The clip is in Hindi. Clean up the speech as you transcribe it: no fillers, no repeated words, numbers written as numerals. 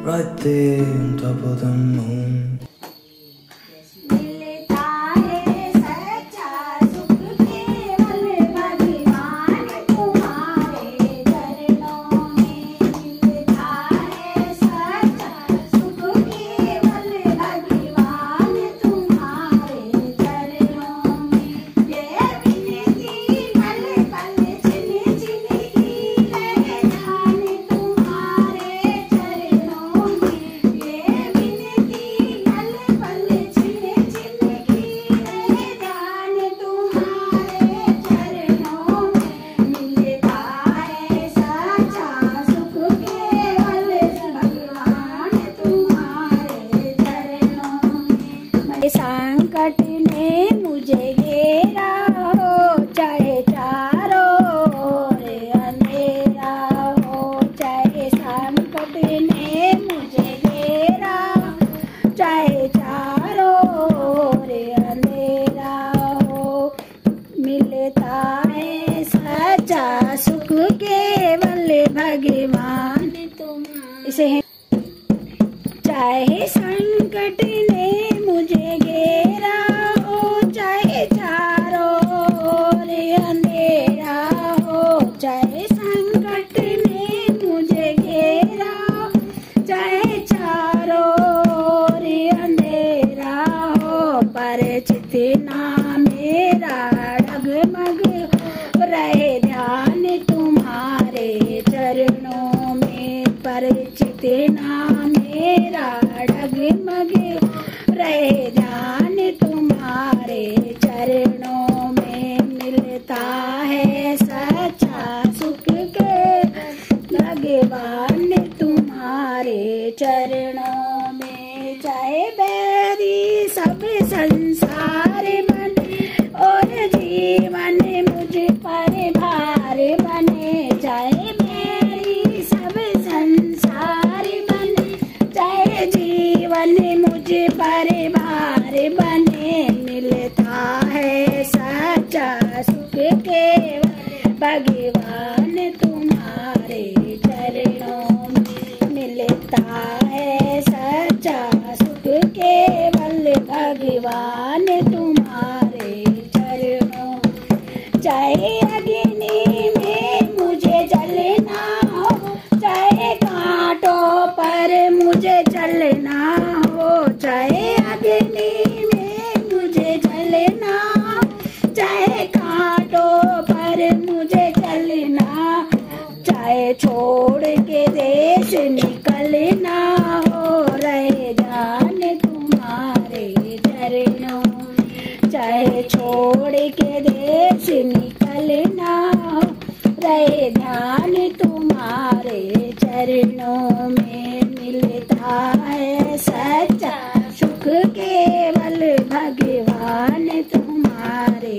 right there on top of the moon. संकट ने मुझे घेरा हो, चाहे चारों ओर अंधेरा हो। चाहे संकट ने मुझे घेरा, चाहे चारों ओर अंधेरा हो। मिलता है सच्चा सुख केवल भगवान तुम्हारे। इसे है चाहे संकट ने मुझे घेरा हो, चाहे चारों ओर अंधेरा हो। चाहे संकट ने मुझे घेरा, चाहे चारों ओर अंधेरा हो। परिचित ना मेरा डगमग रहे ध्यान तुम्हारे चरणों में। परिचित ना मेरा डगमग रहे ध्यान तुम्हारे चरणों में। मिलता है सच्चा सुख के भगवान तुम्हारे चरणों में। चाहे बैरी सब संसार बने और जीवन मुझ पर भार बने। चाहे बैरी सब संसार बने, चाहे जीवन मुझ पर भार बने। मिलता है सच्चा सुख केवल भगवान तुम्हारे चरणों में। मिलता है सच्चा सुख केवल भगवान तुम्हारे चरणों। चाहे अग्नि में मुझे जलना हो, चाहे कांटों पर मुझे चलना हो। चाहे अग्नि में मुझे जलना, चाहे कांटों पर मुझे चलना। चाहे छोड़ के देश निकलना हो, रहे ध्यान तुम्हारे चरणों। चाहे छोड़ के देश निकलना हो, रहे ध्यान तुम्हारे चरणों में। मिलता है सच्चा सुख केवल भगवान तुम्हारे